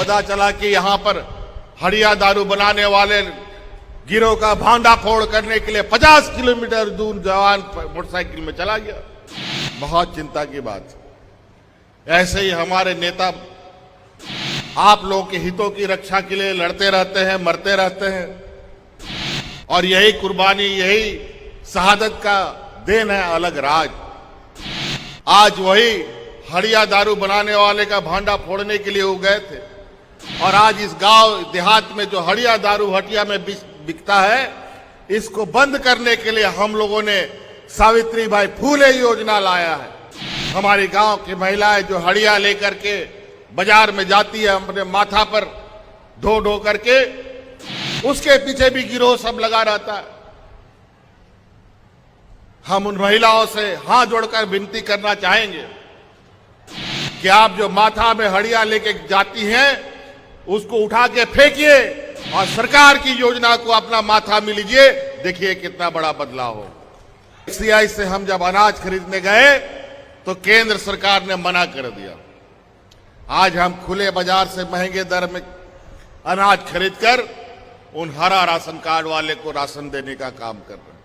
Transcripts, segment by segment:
पता चला कि यहाँ पर हड़िया दारू बनाने वाले गिरोह का भांडा फोड़ करने के लिए 50 किलोमीटर दूर जवान मोटरसाइकिल में चला गया। बहुत चिंता की बात। ऐसे ही हमारे नेता आप लोगों के हितों की रक्षा के लिए लड़ते रहते हैं, मरते रहते हैं, और यही कुर्बानी, यही शहादत का देन है अलग राज। आज वही हड़िया दारू बनाने वाले का भांडा फोड़ने के लिए वो गए थे, और आज इस गांव देहात में जो हड़िया दारू हटिया में बिकता है, इसको बंद करने के लिए हम लोगों ने सावित्रीबाई फूले योजना लाया है। हमारी गांव की महिलाएं जो हड़िया लेकर के बाजार में जाती है, अपने माथा पर ढो ढो करके, उसके पीछे भी गिरोह सब लगा रहता है। हम उन महिलाओं से हाथ जोड़कर विनती करना चाहेंगे कि आप जो माथा में हड़िया लेके जाती हैं, उसको उठा के फेंकिए और सरकार की योजना को अपना माथा में लीजिए। देखिए कितना बड़ा बदलाव हो। सीआई से हम जब अनाज खरीदने गए तो केंद्र सरकार ने मना कर दिया। आज हम खुले बाजार से महंगे दर में अनाज खरीदकर उन हरा राशन कार्ड वाले को राशन देने का काम कर रहे हैं।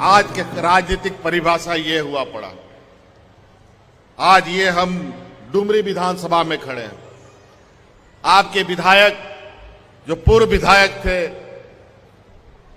आज के राजनीतिक परिभाषा ये हुआ पड़ा। आज ये हम डुमरी विधानसभा में खड़े हैं। आपके विधायक जो पूर्व विधायक थे,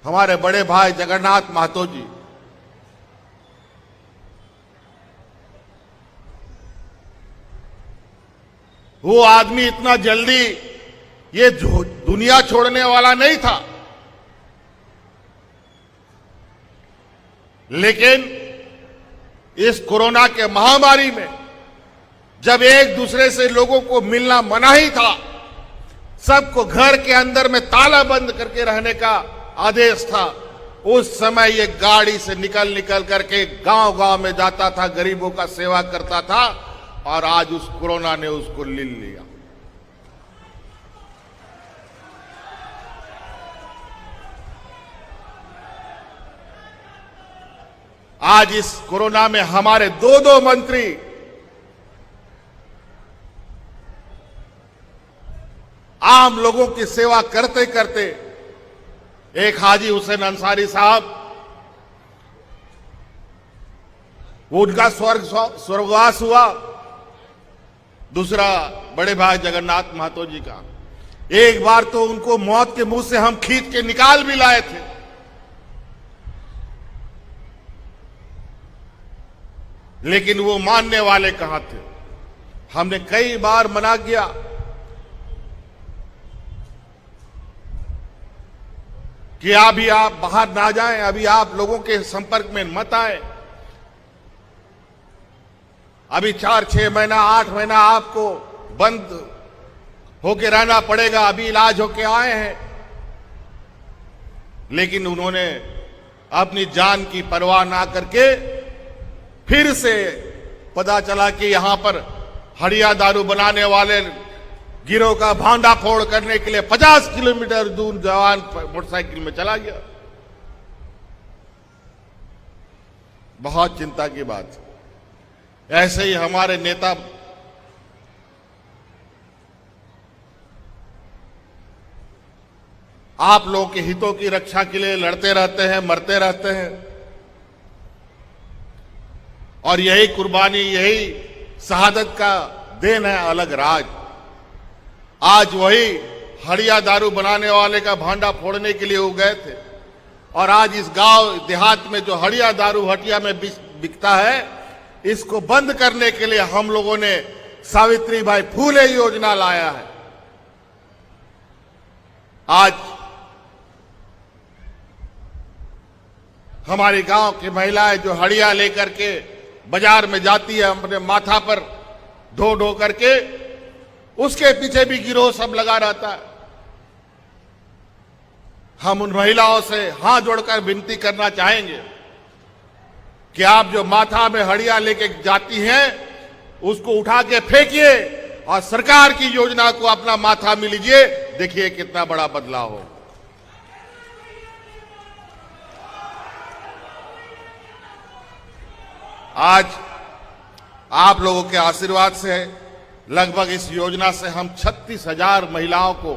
हमारे बड़े भाई जगन्नाथ महतो जी, वो आदमी इतना जल्दी ये दुनिया छोड़ने वाला नहीं था, लेकिन इस कोरोना के महामारी में जब एक दूसरे से लोगों को मिलना मना ही था, सबको घर के अंदर में ताला बंद करके रहने का आदेश था, उस समय ये गाड़ी से निकल करके गांव-गांव में जाता था, गरीबों का सेवा करता था, और आज उस कोरोना ने उसको ले लिया। आज इस कोरोना में हमारे दो मंत्री आम लोगों की सेवा करते करते, एक हाजी हुसैन अंसारी साहब, उनका स्वर्गवास हुआ, दूसरा बड़े भाई जगन्नाथ महतो जी का। एक बार तो उनको मौत के मुंह से हम खींच के निकाल भी लाए थे, लेकिन वो मानने वाले कहां थे। हमने कई बार मना किया कि अभी आप बाहर ना जाएं, अभी आप लोगों के संपर्क में मत आए, अभी 4-6 महीना 8 महीना आपको बंद होके रहना पड़ेगा, अभी इलाज होके आए हैं। लेकिन उन्होंने अपनी जान की परवाह ना करके फिर से पता चला कि यहां पर हड़िया दारू बनाने वाले गिरोह का भांडा फोड़ करने के लिए 50 किलोमीटर दूर जवान मोटरसाइकिल में चला गया। बहुत चिंता की बात। ऐसे ही हमारे नेता आप लोगों के हितों की रक्षा के लिए लड़ते रहते हैं, मरते रहते हैं, और यही कुर्बानी, यही शहादत का देन है अलग राज। आज वही हड़िया दारू बनाने वाले का भांडा फोड़ने के लिए वो गए थे, और आज इस गांव देहात में जो हड़िया दारू हटिया में बिकता है, इसको बंद करने के लिए हम लोगों ने सावित्रीबाई फूले योजना लाया है। आज हमारी गांव की महिलाएं जो हड़िया लेकर के बाजार में जाती है, अपने माथा पर ढो ढो करके, उसके पीछे भी गिरोह सब लगा रहता है। हम उन महिलाओं से हाथ जोड़कर विनती करना चाहेंगे कि आप जो माथा में हड़िया लेके जाती हैं, उसको उठा के फेंकिए और सरकार की योजना को अपना माथा में लीजिए। देखिए कितना बड़ा बदलाव हो। आज आप लोगों के आशीर्वाद से लगभग इस योजना से हम 36,000 महिलाओं को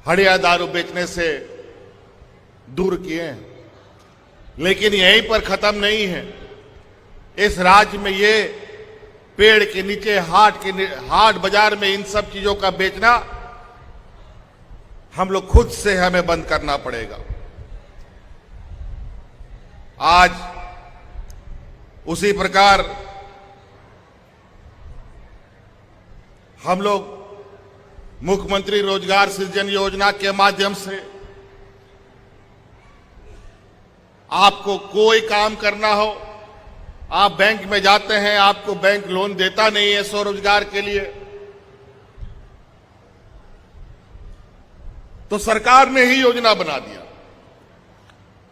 हड़िया दारू बेचने से दूर किए हैं। लेकिन यहीं पर खत्म नहीं है। इस राज्य में ये पेड़ के नीचे हाट बाजार में इन सब चीजों का बेचना हम लोग खुद से हमें बंद करना पड़ेगा। आज उसी प्रकार हम लोग मुख्यमंत्री रोजगार सृजन योजना के माध्यम से आपको कोई काम करना हो, आप बैंक में जाते हैं, आपको बैंक लोन देता नहीं है स्वरोजगार के लिए, तो सरकार ने ही योजना बना दिया।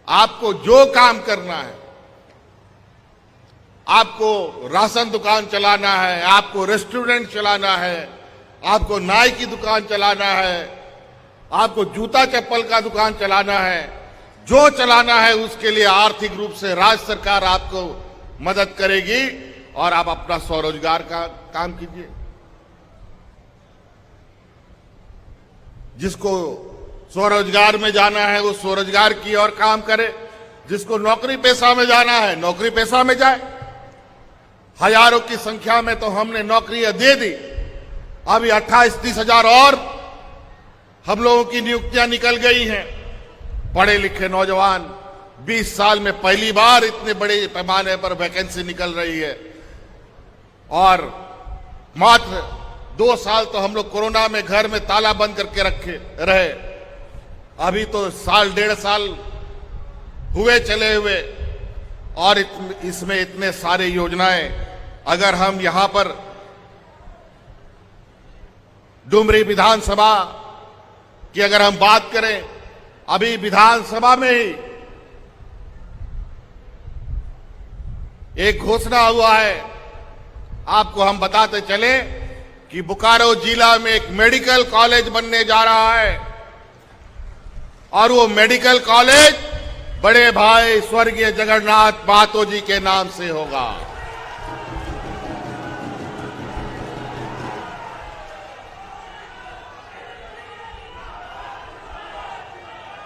आपको जो काम करना है, आपको राशन दुकान चलाना है, आपको रेस्टोरेंट चलाना है, आपको नाई की दुकान चलाना है, आपको जूता चप्पल का दुकान चलाना है, जो चलाना है उसके लिए आर्थिक रूप से राज्य सरकार आपको मदद करेगी और आप अपना स्वरोजगार का काम कीजिए। जिसको स्वरोजगार में जाना है वो स्वरोजगार की और काम करे, जिसको नौकरी पेशा में जाना है नौकरी पेशा में जाए। हजारों की संख्या में तो हमने नौकरियां दे दी, अभी 28-30 हजार और हम लोगों की नियुक्तियां निकल गई हैं। पढ़े लिखे नौजवान 20 साल में पहली बार इतने बड़े पैमाने पर वैकेंसी निकल रही है। और मात्र 2 साल तो हम लोग कोरोना में घर में ताला बंद करके रखे रहे, अभी तो साल 1.5 साल हुए चले हुए और इसमें इतने सारे योजनाएं। अगर हम यहां पर डुमरी विधानसभा की अगर हम बात करें, अभी विधानसभा में ही एक घोषणा हुआ है, आपको हम बताते चले कि बोकारो जिला में एक मेडिकल कॉलेज बनने जा रहा है और वो मेडिकल कॉलेज बड़े भाई स्वर्गीय जगन्नाथ महतो जी के नाम से होगा।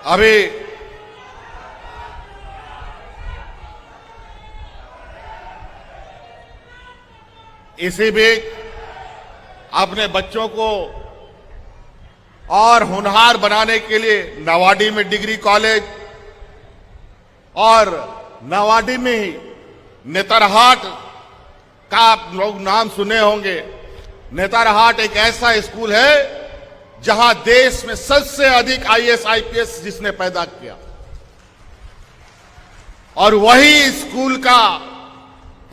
अभी इसी बीच अपने बच्चों को और होनहार बनाने के लिए नवाडी में डिग्री कॉलेज और नवाडी में ही नेतरहाट का आप लोग नाम सुने होंगे। नेतरहाट एक ऐसा स्कूल है जहां देश में सबसे अधिक आईएएस आईपीएस जिसने पैदा किया, और वही स्कूल का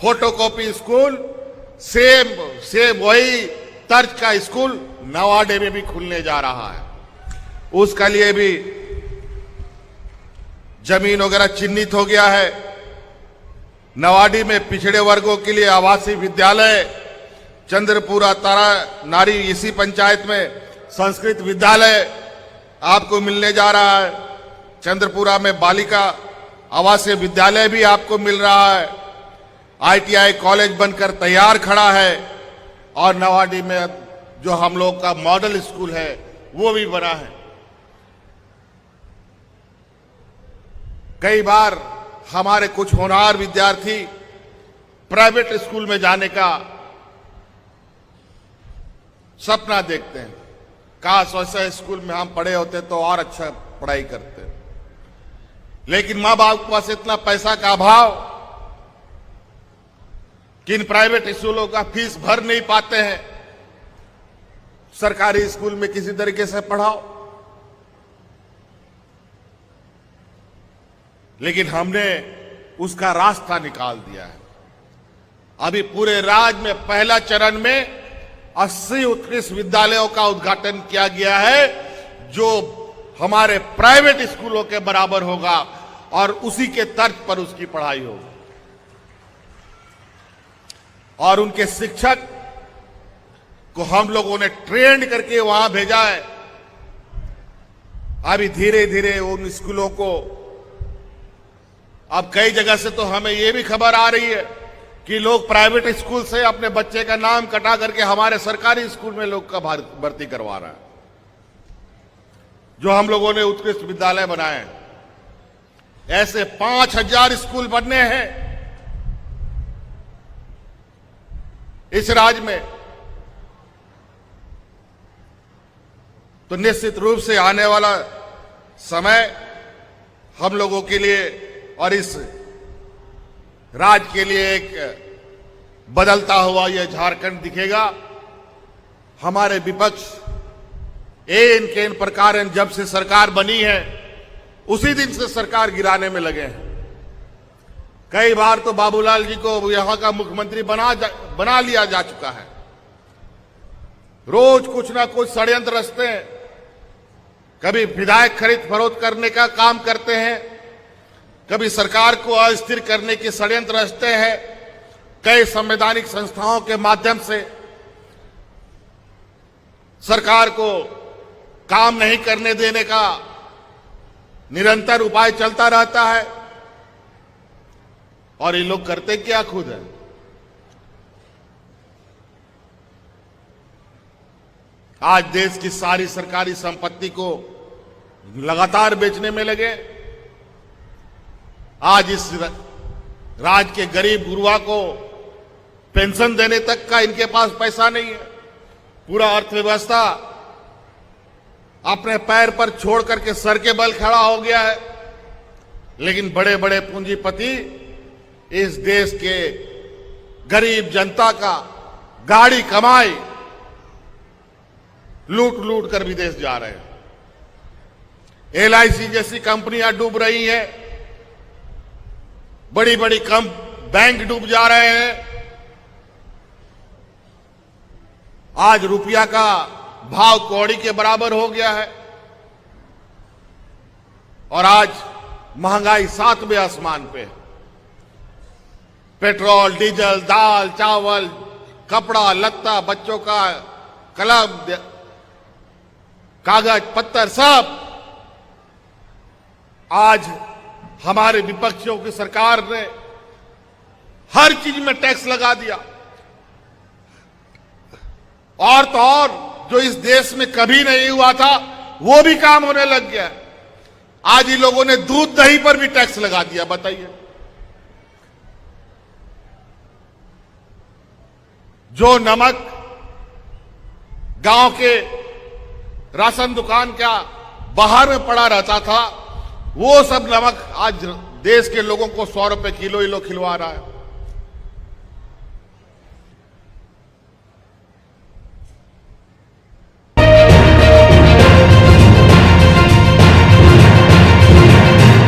फोटोकॉपी स्कूल सेम वही तर्ज का स्कूल नवाडे में भी खुलने जा रहा है। उसका लिए भी जमीन वगैरह चिन्हित हो गया है। नवाडी में पिछड़े वर्गों के लिए आवासीय विद्यालय, चंद्रपुरा तारा नारी इसी पंचायत में संस्कृत विद्यालय आपको मिलने जा रहा है। चंद्रपुरा में बालिका आवासीय विद्यालय भी आपको मिल रहा है। आईटीआई कॉलेज बनकर तैयार खड़ा है और नवाडी में जो हम लोग का मॉडल स्कूल है वो भी बना है। कई बार हमारे कुछ होनहार विद्यार्थी प्राइवेट स्कूल में जाने का सपना देखते हैं, काश वैसे स्कूल में हम पढ़े होते तो और अच्छा पढ़ाई करते। लेकिन मां बाप के पास इतना पैसा का अभाव कि इन प्राइवेट स्कूलों का फीस भर नहीं पाते हैं, सरकारी स्कूल में किसी तरीके से पढ़ाओ। लेकिन हमने उसका रास्ता निकाल दिया है। अभी पूरे राज्य में पहला चरण में 80 उत्कृष्ट विद्यालयों का उद्घाटन किया गया है, जो हमारे प्राइवेट स्कूलों के बराबर होगा और उसी के तर्ज पर उसकी पढ़ाई होगी। और उनके शिक्षक को हम लोगों ने ट्रेंड करके वहां भेजा है। अभी धीरे धीरे उन स्कूलों को, अब कई जगह से तो हमें यह भी खबर आ रही है कि लोग प्राइवेट स्कूल से अपने बच्चे का नाम कटा करके हमारे सरकारी स्कूल में लोग का भर्ती करवा रहा है। जो हम लोगों ने उत्कृष्ट विद्यालय बनाए हैं, ऐसे 5000 स्कूल बनने हैं इस राज्य में। तो निश्चित रूप से आने वाला समय हम लोगों के लिए और इस राज्य के लिए एक बदलता हुआ यह झारखंड दिखेगा। हमारे विपक्ष इन के इन प्रकार जब से सरकार बनी है उसी दिन से सरकार गिराने में लगे हैं। कई बार तो बाबूलाल जी को यहां का मुख्यमंत्री बना लिया जा चुका है। रोज कुछ ना कुछ षड्यंत्र रचते हैं। कभी विधायक खरीद फरोख्त करने का काम करते हैं, कभी सरकार को अस्थिर करने के षड्यंत्र रचते हैं। कई संवैधानिक संस्थाओं के माध्यम से सरकार को काम नहीं करने देने का निरंतर उपाय चलता रहता है। और ये लोग करते क्या खुद है? आज देश की सारी सरकारी संपत्ति को लगातार बेचने में लगे। आज इस राज्य के गरीब गुरुआ को पेंशन देने तक का इनके पास पैसा नहीं है। पूरा अर्थव्यवस्था अपने पैर पर छोड़ करके सर के बल खड़ा हो गया है। लेकिन बड़े बड़े पूंजीपति इस देश के गरीब जनता का गाड़ी कमाई लूट लूट कर विदेश जा रहे हैं। LIC जैसी कंपनियां डूब रही हैं, बड़ी बड़ी बैंक डूब जा रहे हैं। आज रुपया का भाव कौड़ी के बराबर हो गया है और आज महंगाई 7वें आसमान पे है। पेट्रोल, डीजल, दाल, चावल, कपड़ा लत्ता, बच्चों का कलम, कागज पत्तर सब आज हमारे विपक्षियों की सरकार ने हर चीज में टैक्स लगा दिया। और तो और जो इस देश में कभी नहीं हुआ था वो भी काम होने लग गया। आज इन लोगों ने दूध दही पर भी टैक्स लगा दिया। बताइए, जो नमक गांव के राशन दुकान का बाहर में पड़ा रहता था, वो सब नमक आज देश के लोगों को 100 रुपए किलो खिलवा रहा है।